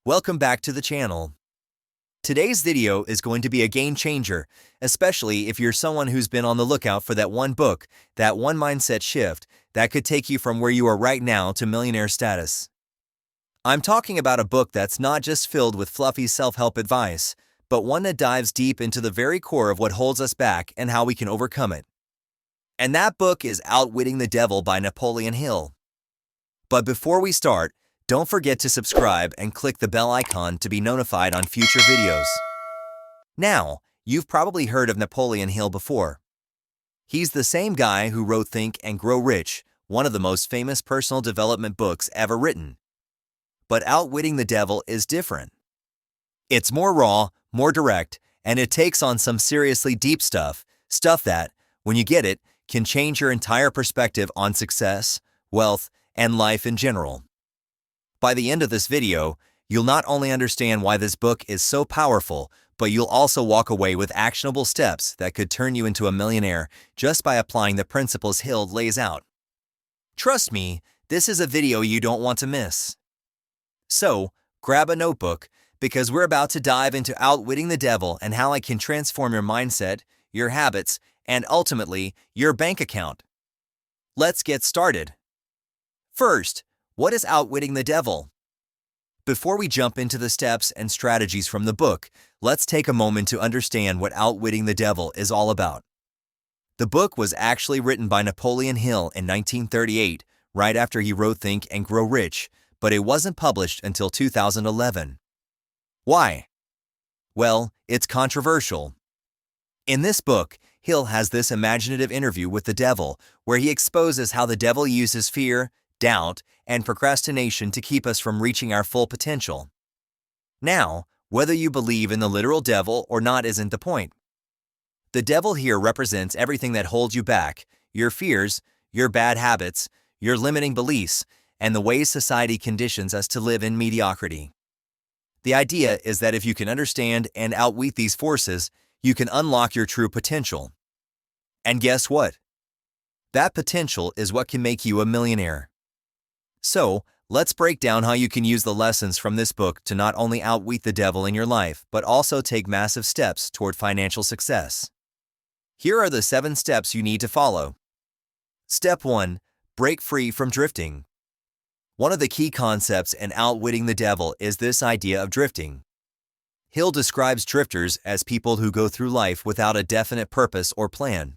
Welcome back to the channel. Today's video is going to be a game changer, especially if you're someone who's been on the lookout for that one book, that one mindset shift that could take you from where you are right now to millionaire status. I'm talking about a book that's not just filled with fluffy self-help advice, but one that dives deep into the very core of what holds us back and how we can overcome it. And that book is Outwitting the Devil by Napoleon Hill. But before we start, don't forget to subscribe and click the bell icon to be notified on future videos. Now, you've probably heard of Napoleon Hill before. He's the same guy who wrote Think and Grow Rich, one of the most famous personal development books ever written. But Outwitting the Devil is different. It's more raw, more direct, and it takes on some seriously deep stuff that, when you get it, can change your entire perspective on success, wealth, and life in general. By the end of this video, you'll not only understand why this book is so powerful, but you'll also walk away with actionable steps that could turn you into a millionaire just by applying the principles Hill lays out. Trust me, this is a video you don't want to miss. So, grab a notebook, because we're about to dive into Outwitting the Devil and how it can transform your mindset, your habits, and ultimately, your bank account. Let's get started. First, what is Outwitting the Devil? Before we jump into the steps and strategies from the book, let's take a moment to understand what Outwitting the Devil is all about. The book was actually written by Napoleon Hill in 1938, right after he wrote Think and Grow Rich, but it wasn't published until 2011. Why? Well, it's controversial. In this book, Hill has this imaginative interview with the devil where he exposes how the devil uses fear, doubt, and procrastination to keep us from reaching our full potential. Now, whether you believe in the literal devil or not isn't the point. The devil here represents everything that holds you back, your fears, your bad habits, your limiting beliefs, and the ways society conditions us to live in mediocrity. The idea is that if you can understand and outwit these forces, you can unlock your true potential. And guess what? That potential is what can make you a millionaire. So, let's break down how you can use the lessons from this book to not only outwit the devil in your life, but also take massive steps toward financial success. Here are the 7 steps you need to follow. Step 1. Break free from drifting. One of the key concepts in Outwitting the Devil is this idea of drifting. Hill describes drifters as people who go through life without a definite purpose or plan.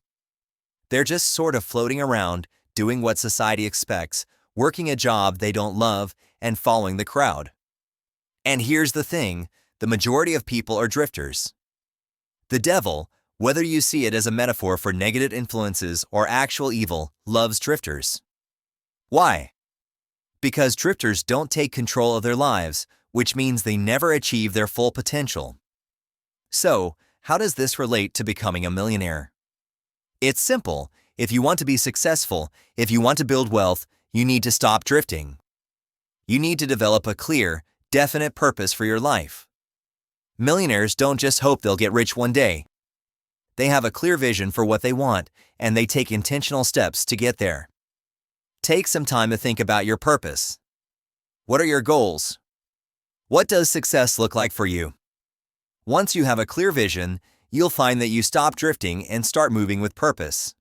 They're just sort of floating around, doing what society expects, working a job they don't love, and following the crowd. And here's the thing, the majority of people are drifters. The devil, whether you see it as a metaphor for negative influences or actual evil, loves drifters. Why? Because drifters don't take control of their lives, which means they never achieve their full potential. So, how does this relate to becoming a millionaire? It's simple. If you want to be successful, if you want to build wealth, you need to stop drifting. You need to develop a clear, definite purpose for your life. Millionaires don't just hope they'll get rich one day. They have a clear vision for what they want, and they take intentional steps to get there. Take some time to think about your purpose. What are your goals? What does success look like for you? Once you have a clear vision, you'll find that you stop drifting and start moving with purpose.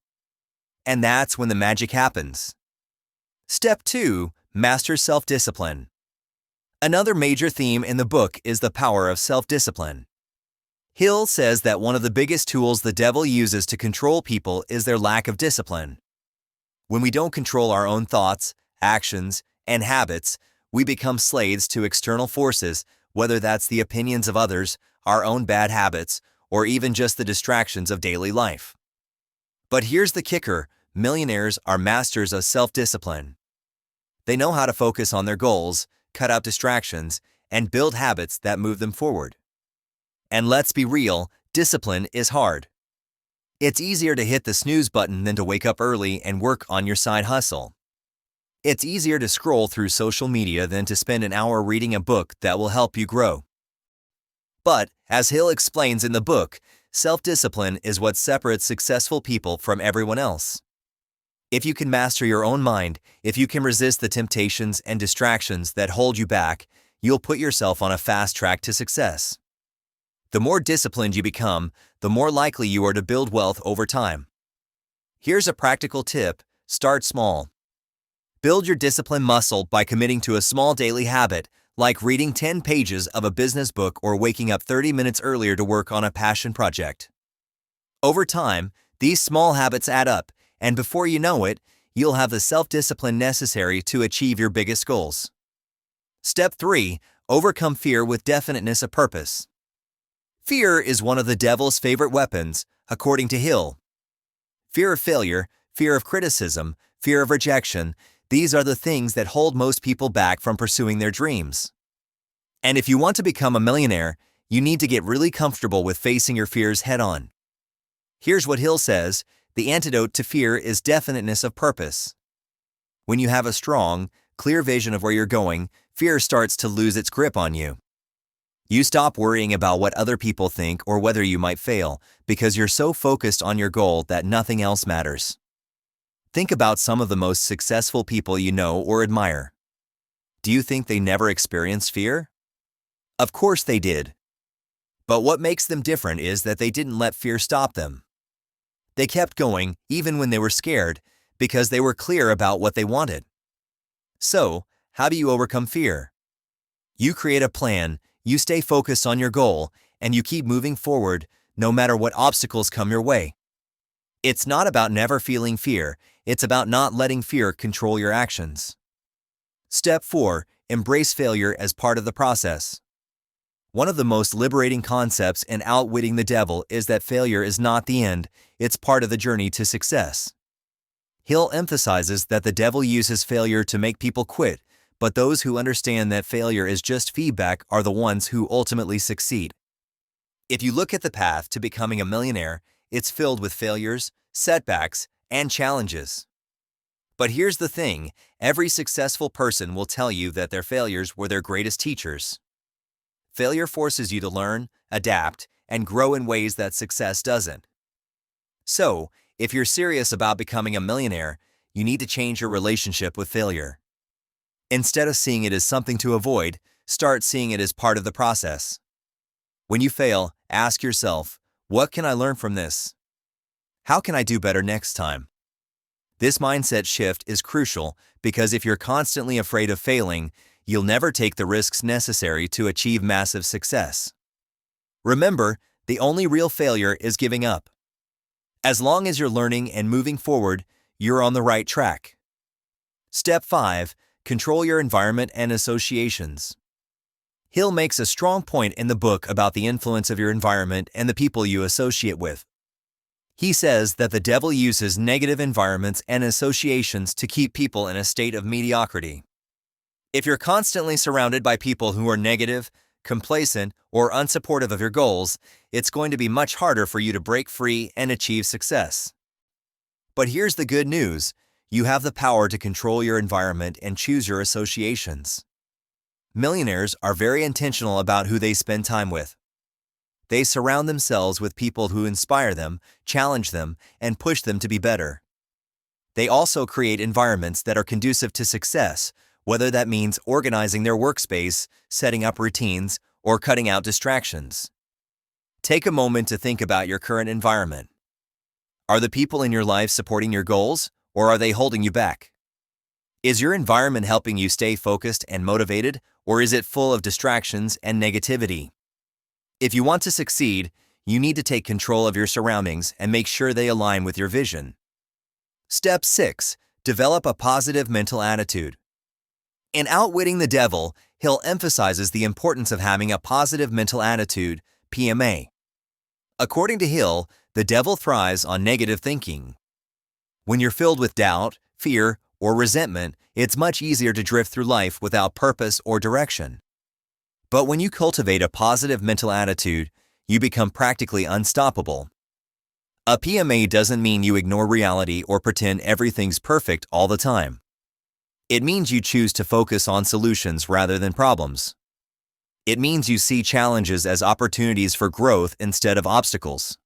And that's when the magic happens. Step 2. Master self-discipline. Another major theme in the book is the power of self-discipline. Hill says that one of the biggest tools the devil uses to control people is their lack of discipline. When we don't control our own thoughts, actions, and habits, we become slaves to external forces, whether that's the opinions of others, our own bad habits, or even just the distractions of daily life. But here's the kicker, millionaires are masters of self-discipline. They know how to focus on their goals, cut out distractions, and build habits that move them forward. And let's be real, discipline is hard. It's easier to hit the snooze button than to wake up early and work on your side hustle. It's easier to scroll through social media than to spend an hour reading a book that will help you grow. But, as Hill explains in the book, self-discipline is what separates successful people from everyone else. If you can master your own mind, if you can resist the temptations and distractions that hold you back, you'll put yourself on a fast track to success. The more disciplined you become, the more likely you are to build wealth over time. Here's a practical tip: start small. Build your discipline muscle by committing to a small daily habit, like reading 10 pages of a business book or waking up 30 minutes earlier to work on a passion project. Over time, these small habits add up, and before you know it, you'll have the self-discipline necessary to achieve your biggest goals. Step 3. Overcome fear with definiteness of purpose. Fear is one of the devil's favorite weapons, according to Hill. Fear of failure, fear of criticism, fear of rejection, these are the things that hold most people back from pursuing their dreams. And if you want to become a millionaire, you need to get really comfortable with facing your fears head-on. Here's what Hill says: the antidote to fear is definiteness of purpose. When you have a strong, clear vision of where you're going, fear starts to lose its grip on you. You stop worrying about what other people think or whether you might fail, because you're so focused on your goal that nothing else matters. Think about some of the most successful people you know or admire. Do you think they never experienced fear? Of course they did. But what makes them different is that they didn't let fear stop them. They kept going even when they were scared, because they were clear about what they wanted. So, how do you overcome fear? You create a plan, you stay focused on your goal, and you keep moving forward no matter what obstacles come your way. It's not about never feeling fear, it's about not letting fear control your actions. Step 4. Embrace failure as part of the process. One of the most liberating concepts in Outwitting the Devil is that failure is not the end, it's part of the journey to success. Hill emphasizes that the devil uses failure to make people quit, but those who understand that failure is just feedback are the ones who ultimately succeed. If you look at the path to becoming a millionaire, it's filled with failures, setbacks, and challenges. But here's the thing: every successful person will tell you that their failures were their greatest teachers. Failure forces you to learn, adapt, and grow in ways that success doesn't. So, if you're serious about becoming a millionaire, you need to change your relationship with failure. Instead of seeing it as something to avoid, start seeing it as part of the process. When you fail, ask yourself, what can I learn from this? How can I do better next time? This mindset shift is crucial because if you're constantly afraid of failing, you'll never take the risks necessary to achieve massive success. Remember, the only real failure is giving up. As long as you're learning and moving forward, you're on the right track. Step 5. Control your environment and associations. Hill makes a strong point in the book about the influence of your environment and the people you associate with. He says that the devil uses negative environments and associations to keep people in a state of mediocrity. If you're constantly surrounded by people who are negative, complacent, or unsupportive of your goals, it's going to be much harder for you to break free and achieve success. But here's the good news: you have the power to control your environment and choose your associations. Millionaires are very intentional about who they spend time with. They surround themselves with people who inspire them, challenge them, and push them to be better. They also create environments that are conducive to success, whether that means organizing their workspace, setting up routines, or cutting out distractions. Take a moment to think about your current environment. Are the people in your life supporting your goals, or are they holding you back? Is your environment helping you stay focused and motivated, or is it full of distractions and negativity? If you want to succeed, you need to take control of your surroundings and make sure they align with your vision. Step 6. Develop a positive mental attitude. In Outwitting the Devil, Hill emphasizes the importance of having a positive mental attitude, PMA. According to Hill, the devil thrives on negative thinking. When you're filled with doubt, fear, or resentment, it's much easier to drift through life without purpose or direction. But when you cultivate a positive mental attitude, you become practically unstoppable. A PMA doesn't mean you ignore reality or pretend everything's perfect all the time. It means you choose to focus on solutions rather than problems. It means you see challenges as opportunities for growth instead of obstacles.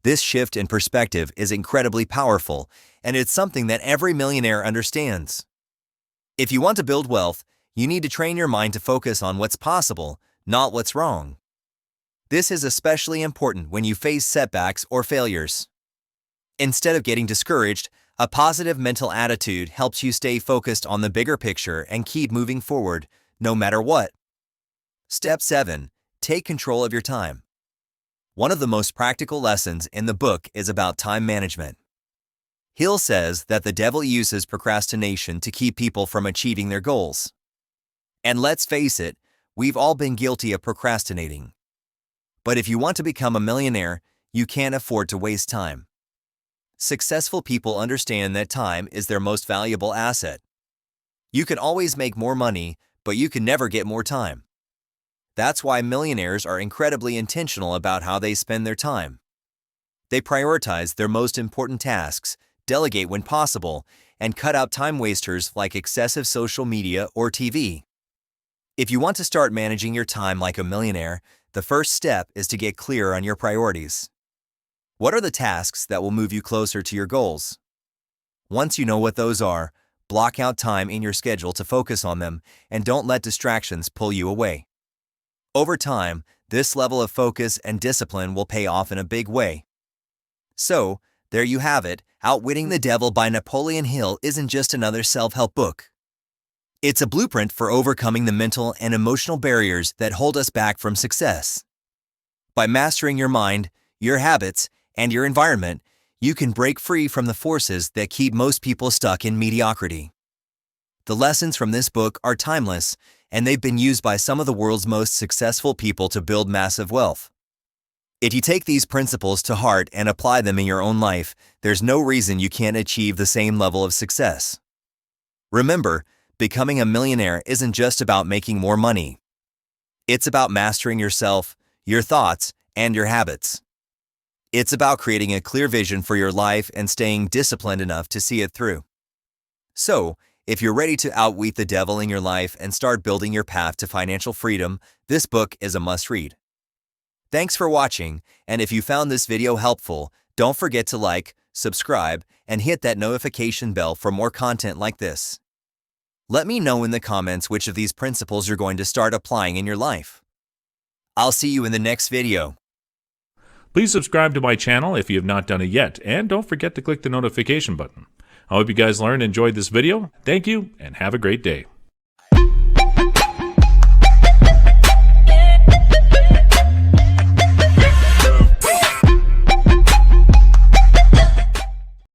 This shift in perspective is incredibly powerful, and it's something that every millionaire understands. If you want to build wealth, You need to train your mind to focus on what's possible, not what's wrong. This is especially important when you face setbacks or failures. Instead of getting discouraged, a positive mental attitude helps you stay focused on the bigger picture and keep moving forward, no matter what. Step 7. Take control of your time. One of the most practical lessons in the book is about time management. Hill says that the devil uses procrastination to keep people from achieving their goals. And let's face it, we've all been guilty of procrastinating. But if you want to become a millionaire, you can't afford to waste time. Successful people understand that time is their most valuable asset. You can always make more money, but you can never get more time. That's why millionaires are incredibly intentional about how they spend their time. They prioritize their most important tasks, delegate when possible, and cut out time wasters like excessive social media or TV. If you want to start managing your time like a millionaire, the first step is to get clear on your priorities. What are the tasks that will move you closer to your goals? Once you know what those are, block out time in your schedule to focus on them and don't let distractions pull you away. Over time, this level of focus and discipline will pay off in a big way. So, there you have it. Outwitting the Devil by Napoleon Hill isn't just another self-help book. It's a blueprint for overcoming the mental and emotional barriers that hold us back from success. By mastering your mind, your habits, and your environment, you can break free from the forces that keep most people stuck in mediocrity. The lessons from this book are timeless, and they've been used by some of the world's most successful people to build massive wealth. If you take these principles to heart and apply them in your own life, there's no reason you can't achieve the same level of success. Remember, becoming a millionaire isn't just about making more money. It's about mastering yourself, your thoughts, and your habits. It's about creating a clear vision for your life and staying disciplined enough to see it through. So, if you're ready to outwit the devil in your life and start building your path to financial freedom, this book is a must-read. Thanks for watching, and if you found this video helpful, don't forget to like, subscribe, and hit that notification bell for more content like this. Let me know in the comments which of these principles you're going to start applying in your life. I'll see you in the next video. Please subscribe to my channel if you have not done it yet, and don't forget to click the notification button. I hope you guys learned and enjoyed this video. Thank you, and have a great day.